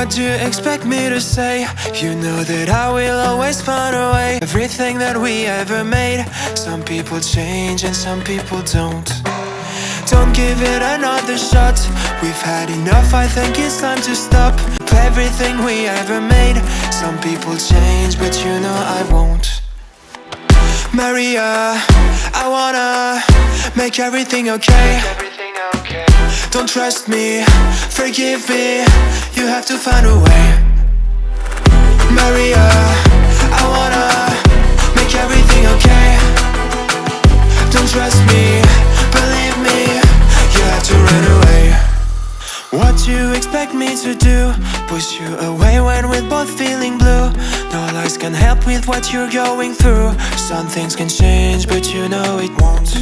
What do you expect me to say? You know that I will always find a way. Everything that we ever made. Some people change and some people don't. Don't give it another shot. We've had enough, I think it's time to stop. Everything we ever made. Some people change, but you know I won't. Maria, I wanna make everything okay. Don't trust me, forgive me, you have to find a way. Maria, I wanna make everything okay. Don't trust me, believe me, you have to run away. What do you expect me to do? Push you away when we're both feeling blue. No lies can help with what you're going through. Some things can change, but you know it won't.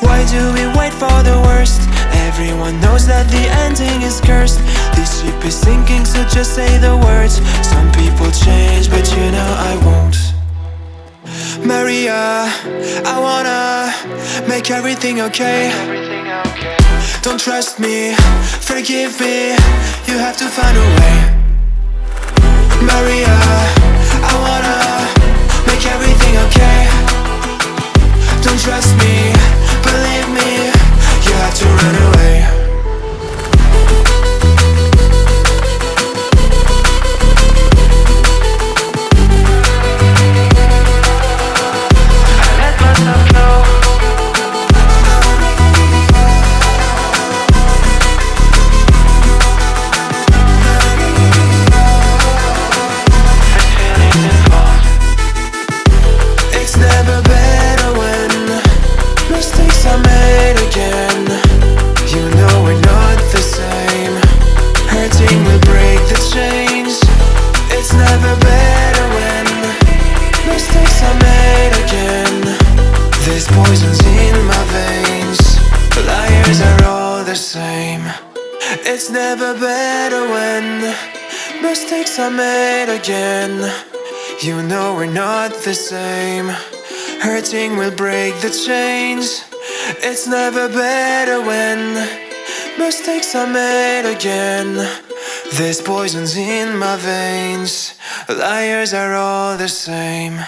Why do we wait for the worst? Everyone knows that the ending is cursed. This ship is sinking, so just say the words. Some people change, but you know I won't. Maria, I wanna make everything okay. Don't trust me, forgive me, you have to find a way. Maria, I wanna make everything okay. Don't trust me, believe me, you have to run away. I let myself go. It's never better when mistakes are made again. You know we're not the same. Hurting will break the chains. It's never better when mistakes are made again. There's poisons in my veins. Liars are all the same. It's never better when mistakes are made again. You know we're not the same. Hurting will break the chains. It's never better when mistakes are made again. There's poisons in my veins. Liars are all the same.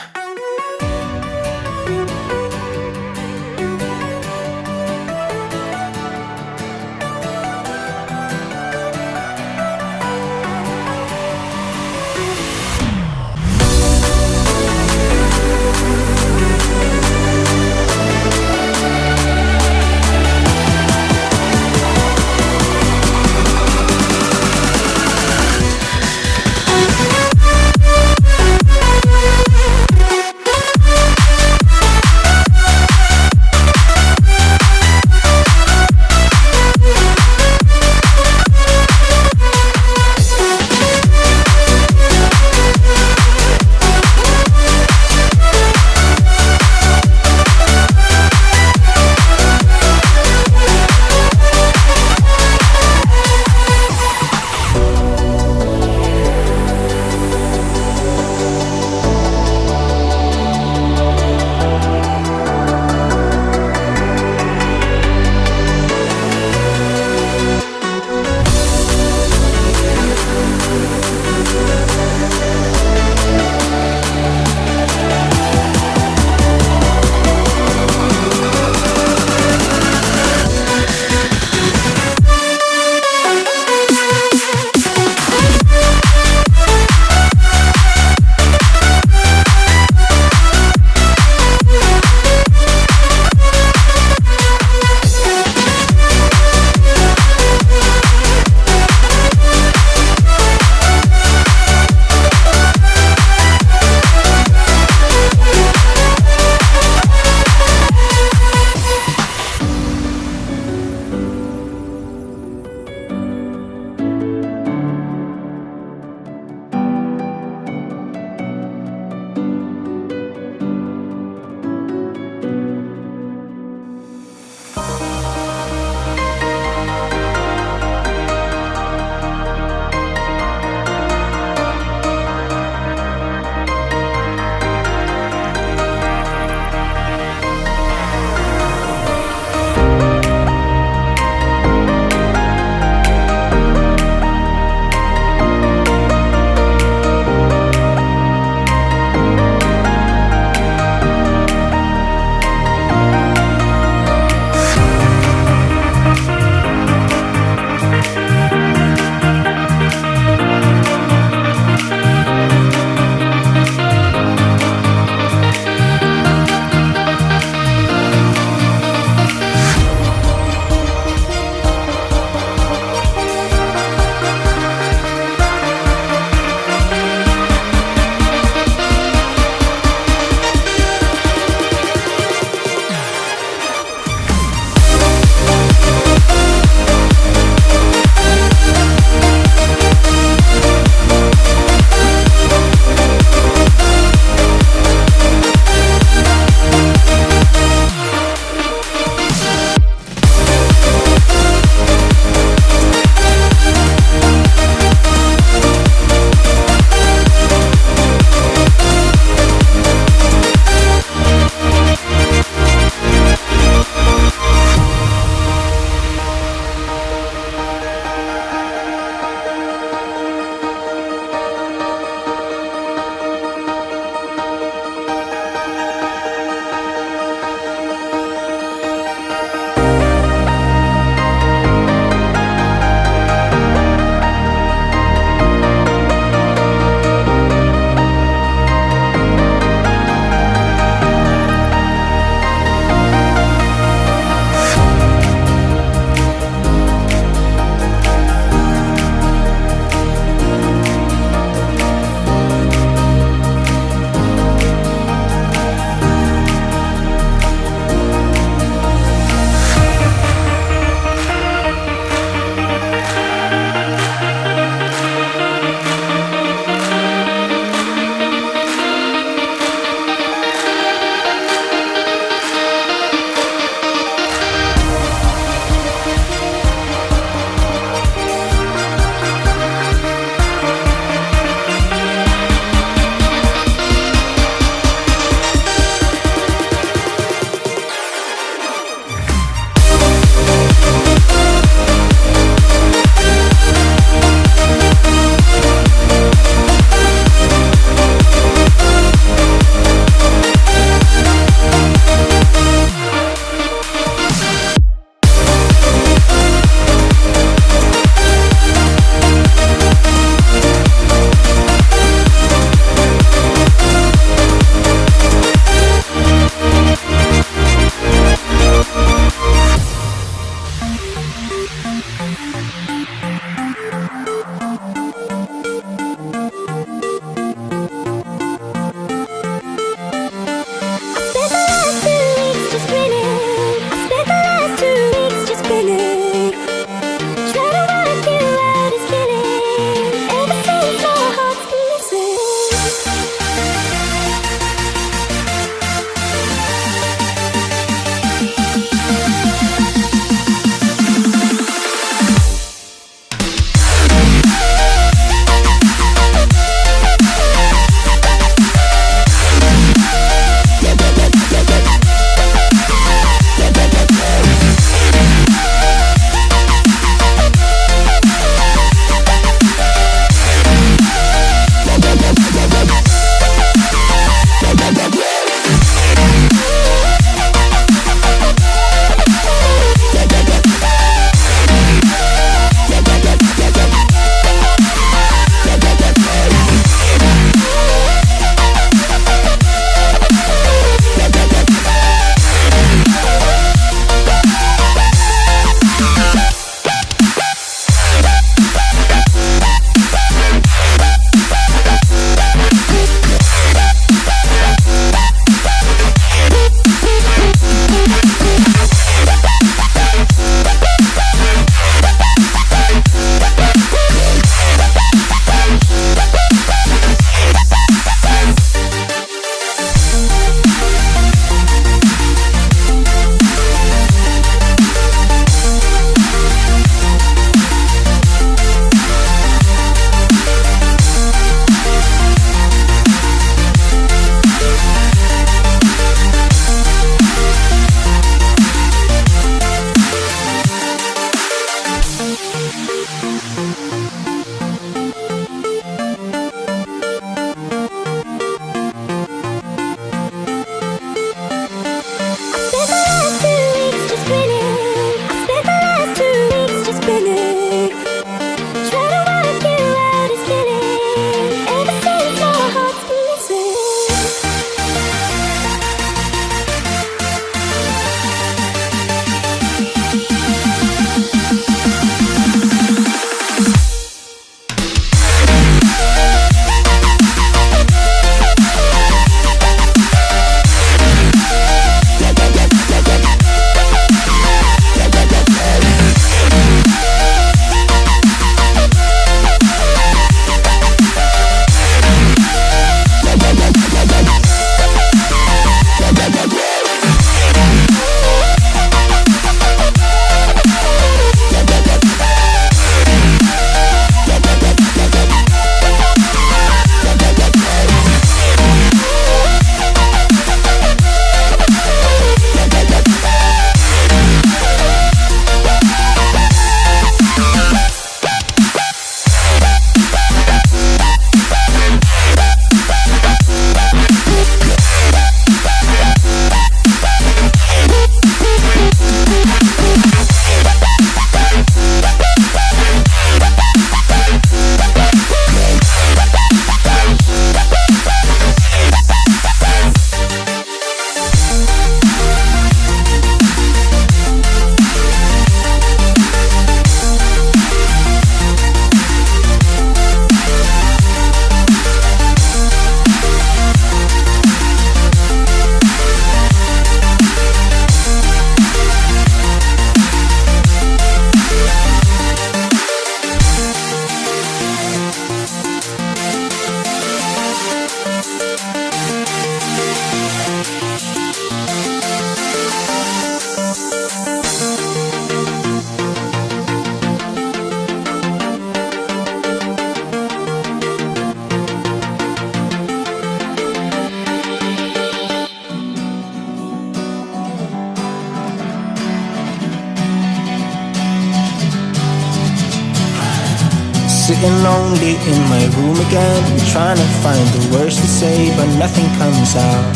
Sitting lonely in my room again, trying to find the words to say, but nothing comes out.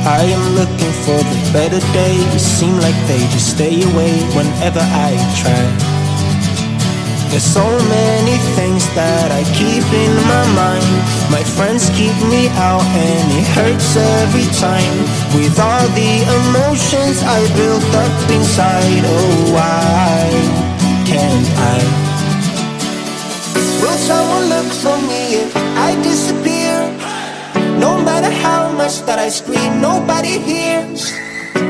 I am looking for the better days, seem like they just stay away whenever I try. There's so many things that I keep in my mind. My friends keep me out and it hurts every time. With all the emotions I built up inside, oh why can't I? Will someone look for me if I disappear? No matter how much that I scream, nobody hears.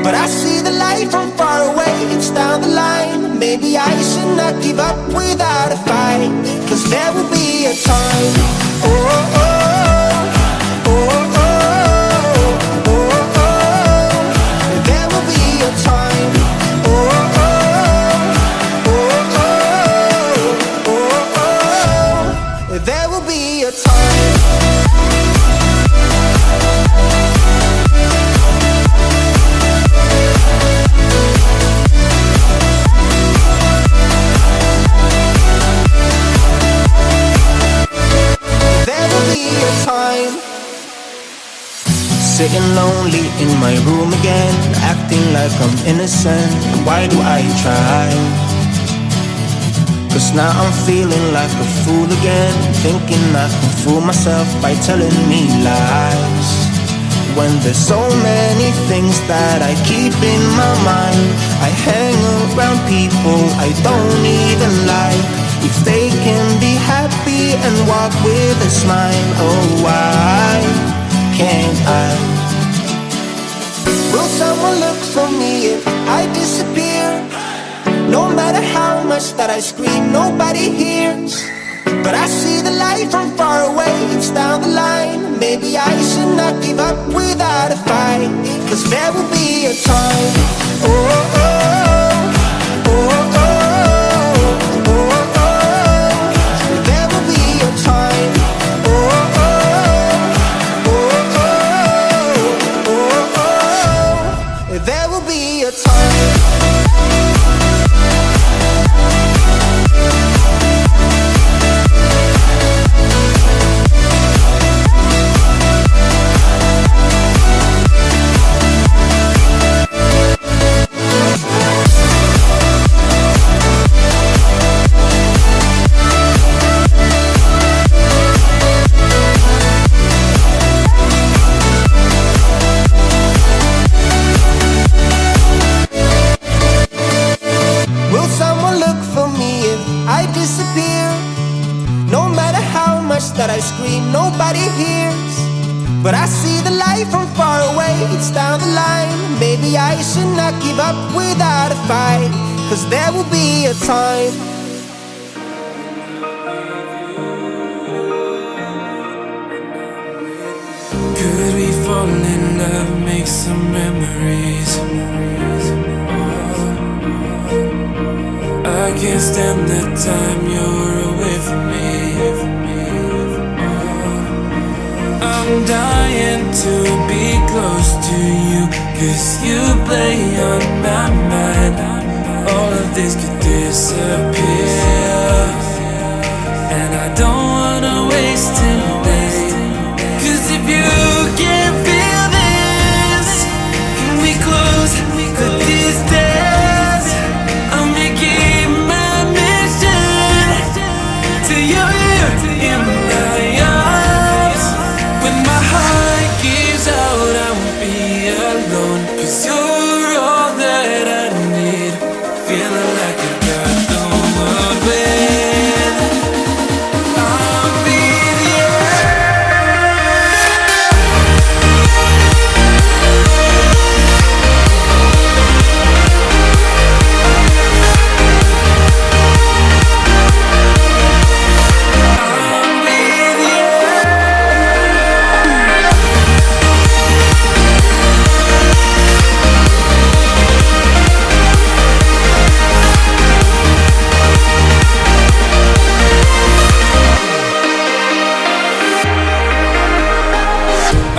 But I see the light from far away, it's down the line. Maybe I should not give up without a fight, 'cause there will be a time. Oh, oh, oh, oh, oh, oh, oh. There will be a time. Oh, oh, oh, oh, oh, oh, oh. There will be a time. Sitting lonely in my room again, acting like I'm innocent. Why do I try? 'Cause now I'm feeling like a fool again, thinking I can fool myself by telling me lies. When there's so many things that I keep in my mind, I hang around people I don't even like. If they can be happy and walk with a smile, oh why can't I? Will someone look for me if I disappear? No matter how much that I scream, nobody hears. But I see the light from far away, it's down the line. Maybe I should not give up without a fight, 'cause there will be a time. Oh, oh, oh, oh, oh, oh, oh. There will be a time. Oh, oh, oh, oh, oh, oh. There will be a time. That I scream, nobody hears. But I see the light from far away, it's down the line. Maybe I should not give up without a fight, 'cause there will be a time. Could we fall in love, make some memories? I can't stand the time you're away from me. I'm dying to be close to you, 'cause you play on my mind. All of this could disappear, and I don't wanna waste tonight. 'Cause if you can feel this, can we close the distance? I'm making my mission to you in my arms. When my heart gives out, I won't be alone, 'cause you're all that I need. Feeling like I got the world when I'm with you.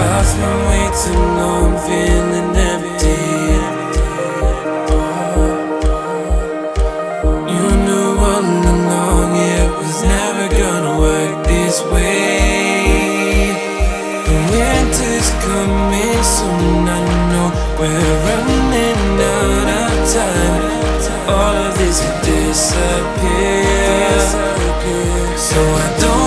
I've been way too long, feeling empty. You knew all along coming soon. I know we're running out of time. All of this could disappear. So I don't